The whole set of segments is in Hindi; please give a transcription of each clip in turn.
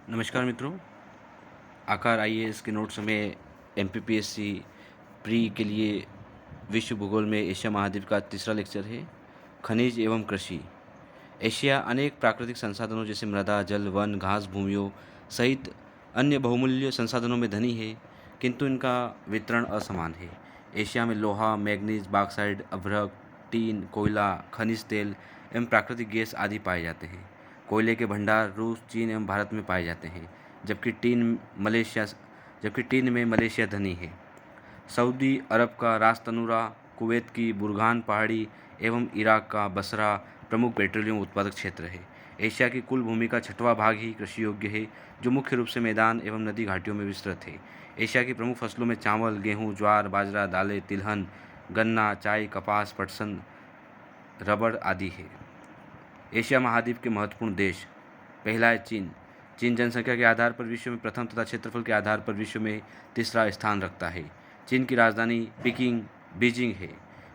नमस्कार मित्रों। आकार आईएएस के नोट्स में एमपीपीएससी प्री के लिए विश्व भूगोल में एशिया महाद्वीप का तीसरा लेक्चर है। खनिज एवं कृषि। एशिया अनेक प्राकृतिक संसाधनों जैसे मृदा, जल, वन, घास भूमियों सहित अन्य बहुमूल्य संसाधनों में धनी है, किंतु इनका वितरण असमान है। एशिया में लोहा, मैग्नीज, बॉक्साइट, अभ्रक, टीन, कोयला, खनिज तेल एवं प्राकृतिक गैस आदि पाए जाते हैं। कोयले के भंडार रूस, चीन एवं भारत में पाए जाते हैं, जबकि टीन में मलेशिया धनी है। सऊदी अरब का रास तनूरा, कुवैत की बुरगान पहाड़ी एवं इराक का बसरा प्रमुख पेट्रोलियम उत्पादक क्षेत्र है। एशिया की कुल भूमि का 6वां भाग ही कृषि योग्य है, जो मुख्य रूप से मैदान एवं नदी घाटियों में विस्तृत है। एशिया की प्रमुख फसलों में चावल, गेहूं, ज्वार, बाजरा, दालें, तिलहन, गन्ना, चाय, कपास, पटसन, रबड़ आदि है। एशिया महाद्वीप के महत्वपूर्ण देश। पहला है चीन। चीन जनसंख्या के आधार पर विश्व में प्रथम तथा क्षेत्रफल के आधार पर विश्व में तीसरा स्थान रखता है। चीन की राजधानी बीजिंग है।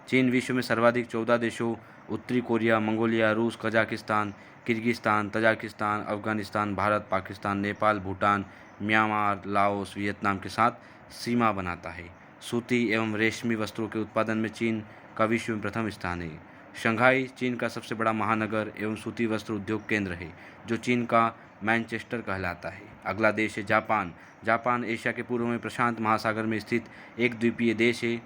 चीन विश्व में सर्वाधिक 14 देशों उत्तरी कोरिया, मंगोलिया, रूस, Kazakhstan, Kyrgyzstan, Tajikistan, Afghanistan, Bharat, Pakistan, Nepal, Bhutan, Myanmar, Laos, Vietnam के साथ सीमा बनाता है। सूती एवं रेशमी वस्त्रों के उत्पादन में चीन का विश्व में प्रथम स्थान है। शंघाई चीन का सबसे बड़ा महानगर एवं सूती वस्त्र उद्योग केंद्र है, जो चीन का मैनचेस्टर कहलाता है। अगला देश है जापान। जापान एशिया के पूर्व में प्रशांत महासागर में स्थित एक द्वीपीय देश है,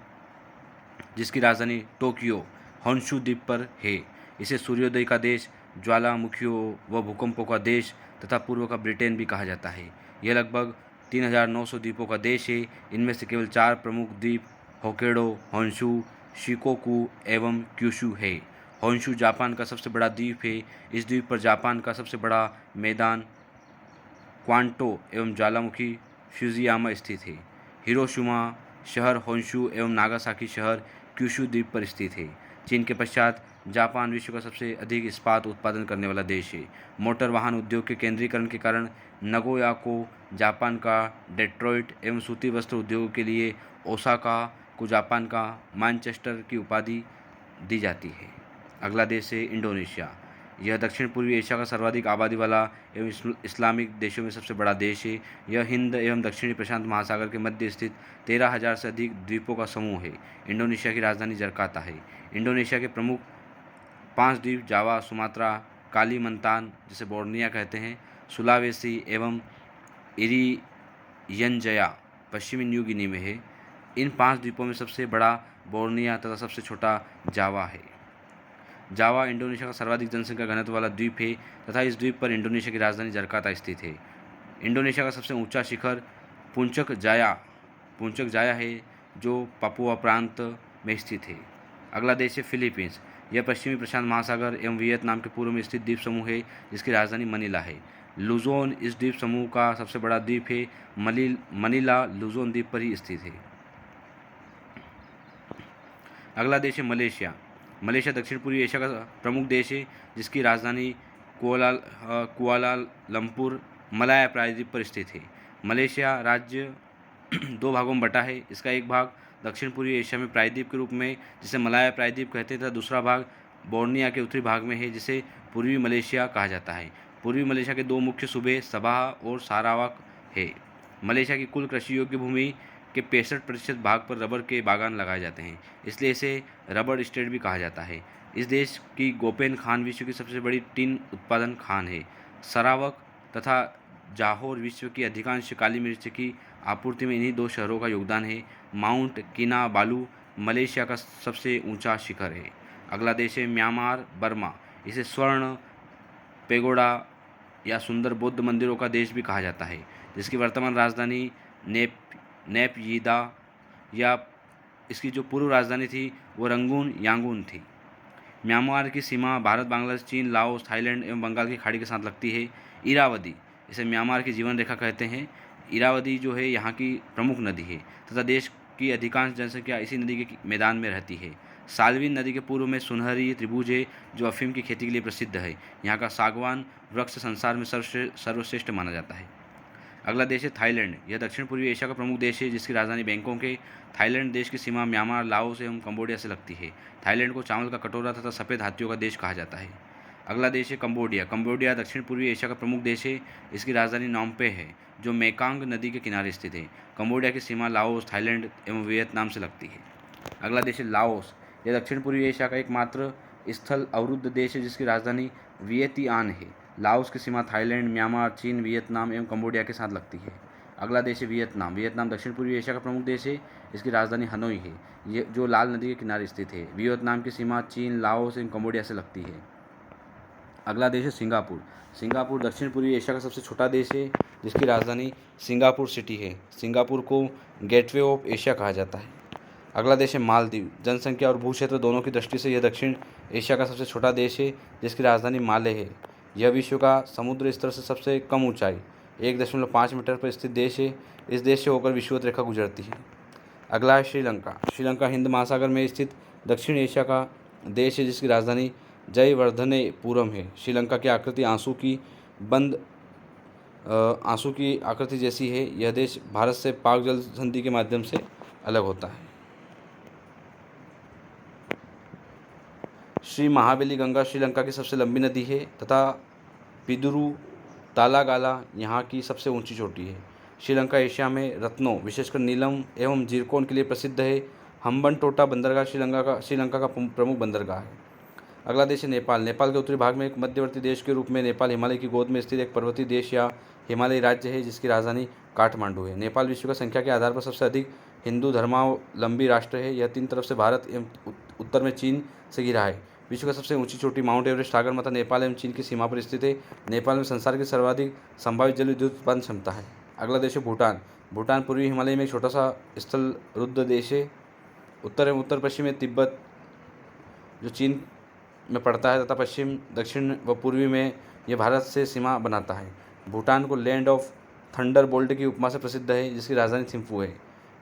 जिसकी राजधानी टोक्यो होन्शु द्वीप पर है। इसे सूर्योदय का देश, ज्वालामुखियों व भूकंपों का देश तथा पूर्व का ब्रिटेन भी कहा जाता है। यह लगभग 3,900 द्वीपों का देश है। इनमें से केवल 4 प्रमुख द्वीप होक्काइडो, होन्शु, शिकोकू एवं क्यूशू है। होन्शु जापान का सबसे बड़ा द्वीप है। इस द्वीप पर जापान का सबसे बड़ा मैदान क्वांटो एवं ज्वालामुखी फ्यूजियामा स्थित है। हिरोशिमा शहर होन्शु एवं नागासाकी शहर क्यूशू द्वीप पर स्थित है। चीन के पश्चात जापान विश्व का सबसे अधिक इस्पात उत्पादन करने वाला देश है। मोटर वाहन उद्योग के केंद्रीकरण के कारण नगोया को जापान का डेट्रॉइट एवं सूती वस्त्र उद्योग के लिए ओसाका को जापान का मैनचेस्टर की उपाधि दी जाती है। अगला देश है इंडोनेशिया। यह दक्षिण पूर्वी एशिया का सर्वाधिक आबादी वाला एवं इस्लामिक देशों में सबसे बड़ा देश है। यह हिंद एवं दक्षिणी प्रशांत महासागर के मध्य स्थित 13,000 से अधिक द्वीपों का समूह है। इंडोनेशिया की राजधानी जकार्ता है। इंडोनेशिया के प्रमुख 5 द्वीप जावा, सुमात्रा, कालीमंतान जिसे बोर्निया कहते हैं, सुलावेसी एवं इरियनजया पश्चिमी न्यू गिनी में है। इन 5 द्वीपों में सबसे बड़ा बोर्निया तथा सबसे छोटा जावा है। जावा इंडोनेशिया का सर्वाधिक जनसंख्या घनत्व वाला द्वीप है तथा इस द्वीप पर इंडोनेशिया की राजधानी जकार्ता स्थित है। इंडोनेशिया का सबसे ऊंचा शिखर पुंचक जाया है, जो पापुआ प्रांत में स्थित है। अगला देश है फिलीपींस। यह पश्चिमी प्रशांत महासागर एवं वियतनाम के पूर्व में स्थित द्वीप समूह है, जिसकी राजधानी मनीला है। लुजोन इस द्वीप समूह का सबसे बड़ा द्वीप है। मनीला लुजोन द्वीप पर ही स्थित है। अगला देश है मलेशिया। मलेशिया दक्षिण पूर्वी एशिया का प्रमुख देश है, जिसकी राजधानी कुआलालंपुर मलाया प्रायद्वीप पर स्थित है। मलेशिया राज्य 2 भागों में बटा है। इसका एक भाग दक्षिण पूर्वी एशिया में प्रायद्वीप के रूप में, जिसे मलाया प्रायद्वीप कहते हैं, तथा दूसरा भाग बोर्निया के उत्तरी भाग में है, जिसे पूर्वी मलेशिया कहा जाता है। पूर्वी मलेशिया के 2 मुख्य सूबे सबाह और सारावाक है। मलेशिया की कुल कृषि योग्य भूमि के 65% भाग पर रबर के बागान लगाए जाते हैं, इसलिए इसे रबर स्टेट भी कहा जाता है। इस देश की गोपेन खान विश्व की सबसे बड़ी टिन उत्पादन खान है। सरावक तथा जाहोर विश्व की अधिकांश काली मिर्च की आपूर्ति में इन्हीं 2 शहरों का योगदान है। माउंट किनाबालू मलेशिया का सबसे ऊंचा शिखर है। अगला देश है म्यांमार बर्मा। इसे स्वर्ण पेगोडा या सुंदर बौद्ध मंदिरों का देश भी कहा जाता है, जिसकी वर्तमान राजधानी नेपयिदा या इसकी जो पूर्व राजधानी थी वो रंगून यांगून थी। म्यांमार की सीमा भारत, बांग्लादेश, चीन, लाओस, थाईलैंड एवं बंगाल की खाड़ी के साथ लगती है। इरावदी, इसे म्यांमार की जीवन रेखा कहते हैं। इरावदी जो है यहाँ की प्रमुख नदी है तथा देश की अधिकांश जनसंख्या इसी नदी के मैदान में रहती है। साल्विन नदी के पूर्व में सुनहरी त्रिभुज है, जो अफीम की खेती के लिए प्रसिद्ध है। यहाँ का सागवान वृक्ष संसार में सर्वश्रेष्ठ माना जाता है। अगला देश है थाईलैंड। यह दक्षिण पूर्वी एशिया का प्रमुख देश है, जिसकी राजधानी बैंकॉक है। थाईलैंड देश की सीमा म्यांमार, लाओस एवं कंबोडिया से लगती है। थाईलैंड को चावल का कटोरा तथा सफ़ेद हाथियों का देश कहा जाता है। अगला देश है कंबोडिया। कंबोडिया दक्षिण पूर्वी एशिया का प्रमुख देश है। इसकी राजधानी नोम्पे है, जो मेकांग नदी के किनारे स्थित है। कंबोडिया की सीमा लाओस, थाईलैंड एवं वियतनाम से लगती है। अगला देश है लाओस। यह दक्षिण पूर्वी एशिया का एकमात्र स्थल अवरुद्ध देश है, जिसकी राजधानी वियतियान है। लाओस की सीमा थाईलैंड, म्यांमार, चीन, वियतनाम एवं कंबोडिया के साथ लगती है। अगला देश है वियतनाम। वियतनाम दक्षिण पूर्वी एशिया का प्रमुख देश है। इसकी राजधानी हनोई है, ये जो लाल नदी के किनारे स्थित है। वियतनाम की सीमा चीन, लाओस एवं कंबोडिया से लगती है। अगला देश है सिंगापुर। सिंगापुर दक्षिण पूर्वी एशिया का सबसे छोटा देश है, जिसकी राजधानी सिंगापुर सिटी है। सिंगापुर को गेटवे ऑफ एशिया कहा जाता है। अगला देश है मालदीव। जनसंख्या और भू क्षेत्र दोनों की दृष्टि से यह दक्षिण एशिया का सबसे छोटा देश है, जिसकी राजधानी माले है। यह विश्व का समुद्र स्तर से सबसे कम ऊंचाई 1.5 मीटर पर स्थित देश है। इस देश से होकर विषुवत रेखा गुजरती है। अगला है श्रीलंका। श्रीलंका हिंद महासागर में स्थित दक्षिण एशिया का देश है, जिसकी राजधानी जयवर्धनेपुरम है। श्रीलंका की आकृति आंसू की आकृति जैसी है। यह देश भारत से पाक जल संधि के माध्यम से अलग होता है। श्री महाबली गंगा श्रीलंका की सबसे लंबी नदी है तथा पिदुरु तालागाला यहाँ की सबसे ऊंची चोटी है। श्रीलंका एशिया में रत्नों विशेषकर नीलम एवं जीरकोन के लिए प्रसिद्ध है। हम्बनटोटा बंदरगाह श्रीलंका का प्रमुख बंदरगाह है। अगला देश है नेपाल। नेपाल के उत्तरी भाग में एक मध्यवर्ती देश के रूप में नेपाल हिमालय की गोद में स्थित एक पर्वतीय देश या हिमालयी राज्य है, जिसकी राजधानी काठमांडू है। नेपाल विश्व का संख्या के आधार पर सबसे अधिक हिंदू धर्मावलंबी राष्ट्र है। यह तीन तरफ से भारत एवं उत्तर में चीन से घिरा है। विश्व का सबसे ऊंची चोटी माउंट एवरेस्ट आगरमाथा नेपाल एवं चीन की सीमा पर स्थित है। नेपाल में संसार की सर्वाधिक संभावित जल विद्युत उत्पादन क्षमता है। अगला देश है भूटान। भूटान पूर्वी हिमालय में एक छोटा सा स्थल रुद्ध देश है। उत्तर एवं उत्तर पश्चिम में तिब्बत जो चीन में पड़ता है तथा पश्चिम, दक्षिण व पूर्वी में यह भारत से सीमा बनाता है। भूटान को लैंड ऑफ थंडरबोल्ट की उपमा से प्रसिद्ध है, जिसकी राजधानी थिम्फू है।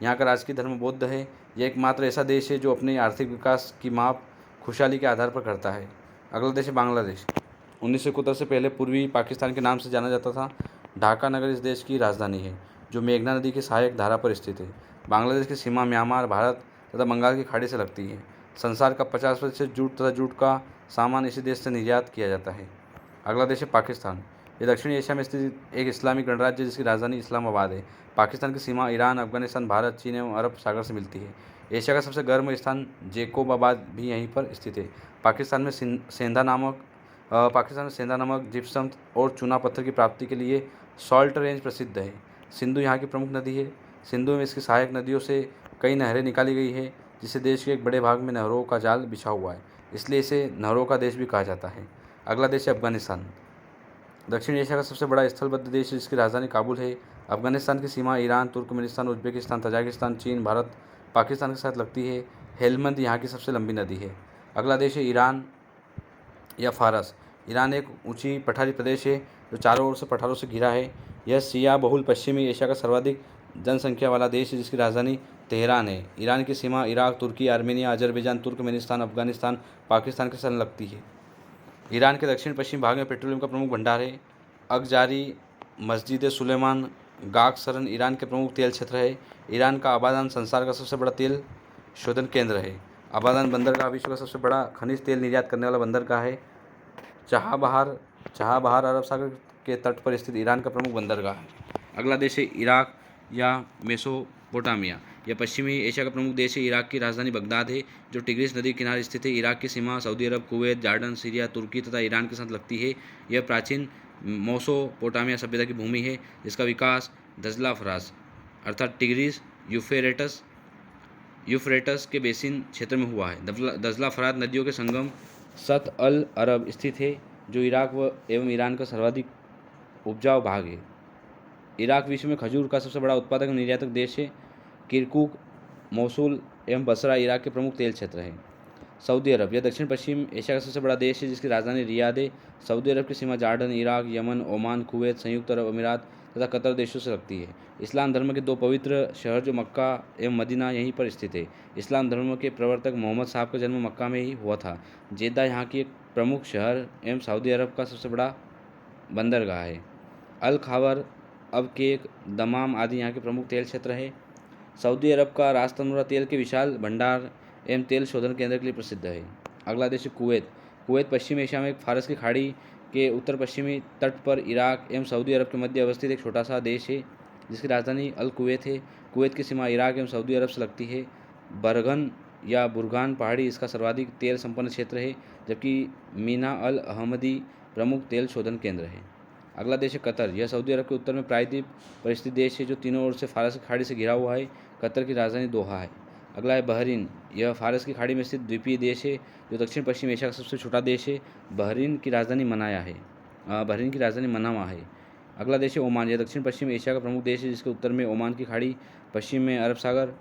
यहाँ का राजकीय धर्म बौद्ध है। यह एकमात्र ऐसा देश है जो अपने आर्थिक विकास की माप खुशहाली के आधार पर करता है। अगला देश है बांग्लादेश। 1971 से पहले पूर्वी पाकिस्तान के नाम से जाना जाता था। ढाका नगर इस देश की राजधानी है, जो मेघना नदी की सहायक धारा पर स्थित है। बांग्लादेश की सीमा म्यांमार, भारत तथा बंगाल की खाड़ी से लगती है। संसार का 50% जूट तथा जूट का सामान इसी देश से निर्यात किया जाता है। अगला देश है पाकिस्तान। यह दक्षिण एशिया में स्थित एक इस्लामिक गणराज्य है, जिसकी राजधानी इस्लामाबाद है। पाकिस्तान की सीमा ईरान, अफगानिस्तान, भारत, चीन एवं अरब सागर से मिलती है। एशिया का सबसे गर्म स्थान जैकोबाबाद भी यहीं पर स्थित है। पाकिस्तान में सेंधा नमक, जिप्सम और चूना पत्थर की प्राप्ति के लिए सॉल्ट रेंज प्रसिद्ध है। सिंधु यहाँ की प्रमुख नदी है। सिंधु में इसकी सहायक नदियों से कई नहरें निकाली गई है, जिससे देश के एक बड़े भाग में नहरों का जाल बिछा हुआ है, इसलिए इसे नहरों का देश भी कहा जाता है। अगला देश है अफगानिस्तान। दक्षिण एशिया का सबसे बड़ा स्थलबद्ध देश है, जिसकी राजधानी काबुल है। अफगानिस्तान की सीमा ईरान, तुर्कमेनिस्तान, उज्बेकिस्तान, तजाकिस्तान, चीन, भारत, पाकिस्तान के साथ लगती है। हेलमंद यहाँ की सबसे लंबी नदी है। अगला देश है ईरान या फारस। ईरान एक ऊंची पठारी प्रदेश है, जो चारों ओर से पठारों से घिरा है। यह शिया बहुल पश्चिमी एशिया का सर्वाधिक जनसंख्या वाला देश है, जिसकी राजधानी तेहरान है। ईरान की सीमा इराक, तुर्की, Armenia, Azerbaijan, Turkmenistan, Afghanistan, Pakistan के संग लगती है। ईरान के दक्षिण पश्चिम भाग में पेट्रोलियम का प्रमुख भंडार है। अगजारी, मस्जिद सुलेमान, गाग सरन ईरान के प्रमुख तेल क्षेत्र है। ईरान का आबादान संसार का सबसे बड़ा तेल शोधन केंद्र है। आबादान बंदरगाह विश्व का सबसे बड़ा खनिज तेल निर्यात करने वाला बंदरगाह है। चहाबहार अरब सागर के तट पर स्थित ईरान का प्रमुख बंदरगाह है। अगला देश है इराक या मेसोपोटामिया। यह पश्चिमी एशिया का प्रमुख देश है। इराक की राजधानी बगदाद है, जो टिग्रिस नदी के किनारे स्थित है। इराक की सीमा सऊदी अरब, कुवैत, जॉर्डन, सीरिया, तुर्की तथा ईरान के साथ लगती है। यह प्राचीन मेसोपोटामिया सभ्यता की भूमि है, जिसका विकास दजला फराज अर्थात टिग्रिस यूफ्रेटस के बेसिन क्षेत्र में हुआ है। दजला फरात नदियों के संगम सत अल अरब स्थित है, जो इराक एवं ईरान का सर्वाधिक उपजाऊ भाग है। इराक विश्व में खजूर का सबसे बड़ा उत्पादक और निर्यातक देश है। किरकुक, मोसुल एवं बसरा इराक के प्रमुख तेल क्षेत्र हैं। सऊदी अरब। यह दक्षिण पश्चिम एशिया का सबसे बड़ा देश है, जिसकी राजधानी रियाद है। सऊदी अरब की सीमा Jordan, Iraq, Yemen, Oman, Kuwait, संयुक्त अरब अमीरात तथा कतर देशों से लगती है। इस्लाम धर्म के दो पवित्र शहर जो मक्का एवं मदीना यहीं पर स्थित है। इस्लाम धर्म के प्रवर्तक मोहम्मद साहब का जन्म मक्का में ही हुआ था। जेद्दा यहाँ की एक प्रमुख शहर एवं सऊदी अरब का सबसे बड़ा बंदरगाह है। अल खावर, अब केक, दमाम आदि यहाँ के प्रमुख तेल क्षेत्र है। सऊदी अरब का रास तनुरा तेल के विशाल भंडार एवं तेल शोधन केंद्र के लिए प्रसिद्ध है। अगला देश है कुवैत। कुवैत पश्चिम एशिया में फारस की खाड़ी के उत्तर पश्चिमी तट पर इराक एवं सऊदी अरब के मध्य अवस्थित एक छोटा सा देश है जिसकी राजधानी अल कुवैत है। कुवैत की सीमा इराक एवं सऊदी अरब से लगती है। बरगन या बुरगान पहाड़ी इसका सर्वाधिक तेल संपन्न क्षेत्र है, जबकि मीना अल अहमदी प्रमुख तेल शोधन केंद्र है। अगला देश है कतर। यह सऊदी अरब के उत्तर में प्रायद्वीप पर स्थित देश है जो तीनों ओर से फारस की खाड़ी से घिरा हुआ है। कतर की राजधानी दोहा है। अगला है बहरीन। यह फारस की खाड़ी में स्थित द्वीपीय देश है जो दक्षिण पश्चिम एशिया का सबसे छोटा देश है। बहरीन की राजधानी मनामा है। अगला देश है ओमान। यह दक्षिण पश्चिम एशिया का प्रमुख देश है जिसके उत्तर में ओमान की खाड़ी, पश्चिम में अरब सागर,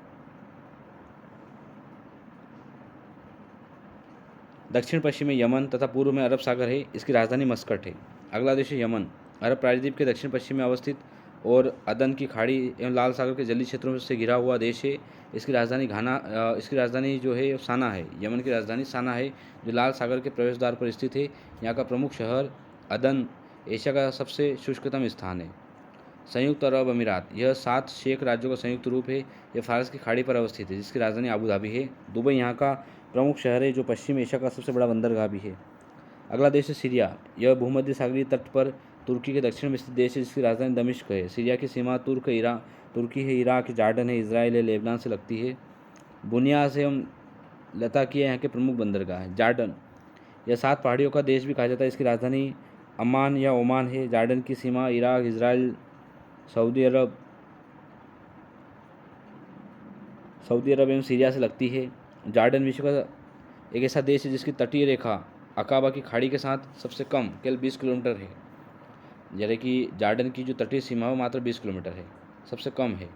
दक्षिण पश्चिम में यमन तथा पूर्व में अरब सागर है। इसकी राजधानी मस्कट है। अगला देश है यमन। अरब प्रायद्वीप के दक्षिण पश्चिम में अवस्थित और अदन की खाड़ी एवं लाल सागर के जलीय क्षेत्रों से घिरा हुआ देश है। इसकी राजधानी जो है साना है। यमन की राजधानी साना है जो लाल सागर के प्रवेश द्वार पर स्थित है। यहाँ का प्रमुख शहर अदन एशिया का सबसे शुष्कतम स्थान है। संयुक्त अरब अमीरात। यह 7 शेख राज्यों का संयुक्त रूप है। यह फारस की खाड़ी पर अवस्थित है जिसकी राजधानी अबू धाबी है। दुबई यहाँ का प्रमुख शहर है जो पश्चिम एशिया का सबसे बड़ा बंदरगाह भी है। अगला देश है सीरिया। यह भूमध्य सागरीय तट पर तुर्की के दक्षिण में स्थित देश है जिसकी राजधानी दमिश्क है। सीरिया की सीमा तुर्की है, इराक, जॉर्डन है, इजराइल है, लेबनान से लगती है। बुनियास एवं लताकिया यहाँ के प्रमुख बंदरगाह है। जॉर्डन, यह 7 पहाड़ियों का देश भी कहा जाता है। इसकी राजधानी अम्मान या ओमान है। जॉर्डन की सीमा इराक, इजराइल, सऊदी अरब एवं सीरिया से लगती है। जॉर्डन विश्व का एक ऐसा देश है जिसकी तटीय रेखा अकाबा की खाड़ी के साथ सबसे कम केवल 20 किलोमीटर है। यानी कि जॉर्डन की जो तटीय सीमा है मात्र 20 किलोमीटर है, सबसे कम है।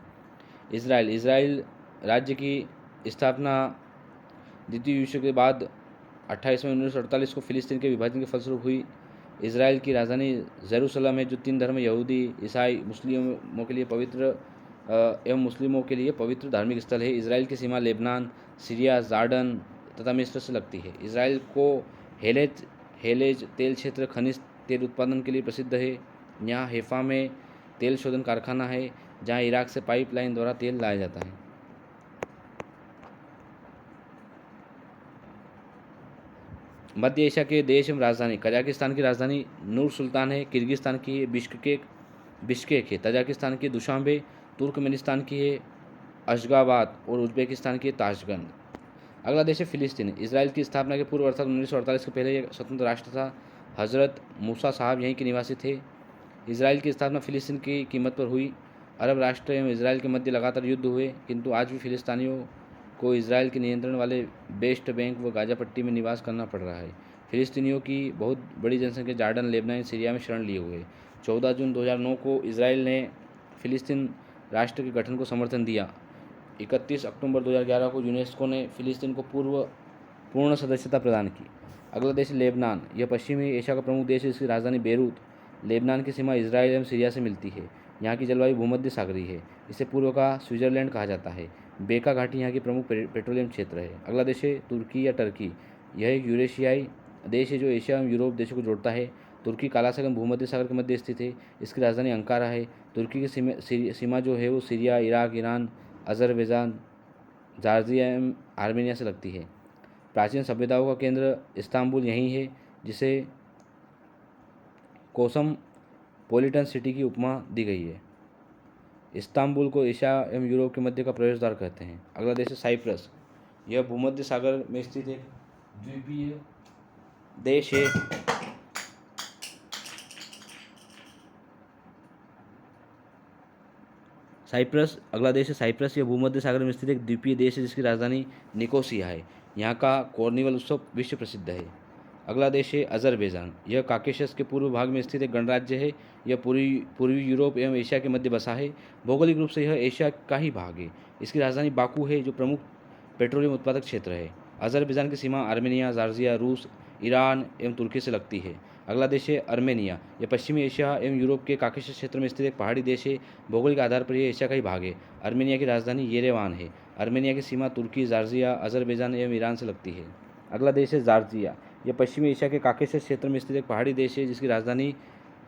इसराइल राज्य की स्थापना द्वितीय विश्व के बाद 28 मई 1948 को फिलिस्तीन के विभाजन के फलस्वरूप हुई। इसराइल की राजधानी जेरूसलम है जो 3 धर्म यहूदी, ईसाई, मुस्लिमों के लिए पवित्र धार्मिक स्थल है। इसराइल की सीमा लेबनान, सीरिया, जॉर्डन तथा मिस्र से लगती है। इसराइल को हेलेज तेल क्षेत्र खनिज तेल उत्पादन के लिए प्रसिद्ध है। यहाँ हैफा में तेल शोधन कारखाना है जहाँ इराक से पाइपलाइन द्वारा तेल लाया जाता है। मध्य एशिया के देश एवं राजधानी। कजाकिस्तान की राजधानी नूर सुल्तान है। किर्गिस्तान की बिश्केक है। तजाकिस्तान की दुशांबे। तुर्कमेनिस्तान की है अशगाबाद और उज्बेकिस्तान की ताशकंद। अगला देश है फिलिस्तीन। इसराइल की स्थापना के पूर्व अर्थात 1948 के पहले यह स्वतंत्र राष्ट्र था। हज़रत मूसा साहब यहीं के निवासी थे। इसराइल की स्थापना फिलिस्तीन की कीमत पर हुई। अरब राष्ट्र एवं इसराइल के मध्य लगातार युद्ध हुए, किंतु आज भी फिलिस्तीनियों को इसराइल के नियंत्रण वाले वेस्ट बैंक व गाजा पट्टी में निवास करना पड़ रहा है। फिलिस्तीनियों की बहुत बड़ी जनसंख्या जॉर्डन, लेबनान, सीरिया में शरण लिए हुए। 14 जून 2009 को इसराइल ने फिलिस्तीन राष्ट्र के गठन को समर्थन दिया। 31 अक्टूबर 2011 को यूनेस्को ने फिलिस्तीन को पूर्ण सदस्यता प्रदान की। अगला देश लेबनान। यह पश्चिमी एशिया का प्रमुख देश है। इसकी राजधानी बेरूत। लेबनान की सीमा इसराइल एवं सीरिया से मिलती है। यहाँ की जलवायु भूमध्य सागरीय है। इसे पूर्व का स्विट्जरलैंड कहा जाता है। बेका घाटी यहाँ की प्रमुख पेट्रोलियम क्षेत्र है। अगला देश है तुर्की या टर्की। यह एक यूरेशियाई देश है जो एशिया एवं यूरोप देशों को जोड़ता है। तुर्की काला सागर भूमध्य सागर के मध्य स्थित है। इसकी राजधानी अंकारा है। तुर्की की सीमा जो है वो Syria, Iraq, Iran, Azerbaijan, Georgia एवं आर्मेनिया से लगती है। प्राचीन सभ्यताओं का केंद्र इस्तांबुल यही है जिसे कोसमपोलिटन सिटी की उपमा दी गई है। इस्तांबुल को एशिया एवं यूरोप के मध्य का प्रवेश द्वार कहते हैं। अगला देश है साइप्रस। यह भूमध्य सागर में स्थित एक द्वीपीय देश है। अगला देश है साइप्रस। यह भूमध्य सागर में स्थित एक द्वीपीय देश है जिसकी राजधानी निकोसिया है। यहाँ का कार्निवल उत्सव विश्व प्रसिद्ध है। अगला देश है अजरबैजान। यह काकेशस के पूर्व भाग में स्थित एक गणराज्य है। यह पूर्वी यूरोप एवं एशिया के मध्य बसा है। भौगोलिक रूप से यह एशिया का ही भाग है। इसकी राजधानी बाकू है जो प्रमुख पेट्रोलियम उत्पादक क्षेत्र है। अजरबैजान की सीमा आर्मेनिया, जॉर्जिया, रूस, ईरान एवं तुर्की से लगती है। अगला देश है अर्मेनिया। यह पश्चिमी एशिया एवं यूरोप के काकेशस क्षेत्र में स्थित एक पहाड़ी देश है। भौगोलिक आधार पर यह एशिया का ही भाग है। अर्मेनिया की राजधानी येरेवान है। अर्मेनिया की सीमा तुर्की, जॉर्जिया, अजरबैजान एवं ईरान से लगती है। अगला देश है जॉर्जिया। यह पश्चिमी एशिया के काकेशस क्षेत्र में स्थित एक पहाड़ी देश है जिसकी राजधानी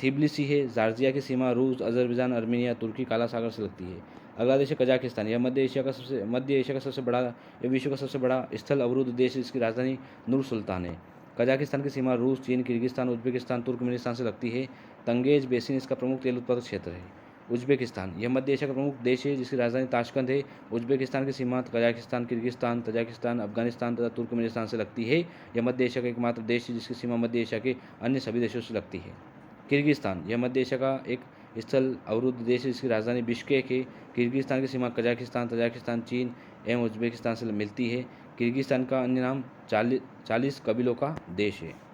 थिब्लिसी है। जॉर्जिया की सीमा रूस, अजरबैजान, अर्मेनिया, तुर्की, काला सागर से लगती है। अगला देश है कजाकिस्तान। यह मध्य एशिया का सबसे बड़ा, यह विश्व का सबसे बड़ा स्थल अवरुद्ध देश है जिसकी राजधानी नूर सुल्तान है। कजाकिस्तान की सीमा रूस, चीन, किर्गिस्तान, उज्बेकिस्तान, तुर्कमेनिस्तान से लगती है। तंगेज बेसिन इसका प्रमुख तेल उत्पादक क्षेत्र है। उज्बेकिस्तान यह मध्य एशिया का प्रमुख देश है जिसकी राजधानी ताशकंद है। उज्बेकिस्तान की सीमा कजाकिस्तान, किर्गिस्तान, तजाकिस्तान, अफगानिस्तान तथा तुर्कमेनिस्तान से लगती है। यह मध्य एशिया का एकमात्र देश है जिसकी सीमा मध्य एशिया के अन्य सभी देशों से लगती है। किर्गिस्तान यह मध्य एशिया का एक स्थल अवरुद्ध देश है जिसकी राजधानी बिश्केक है। किर्गिस्तान की सीमा कजाकिस्तान, तजाकिस्तान, चीन एवं उज्बेकिस्तान से मिलती है। किर्गिस्तान का अन्य नाम 40 कबीलों का देश है।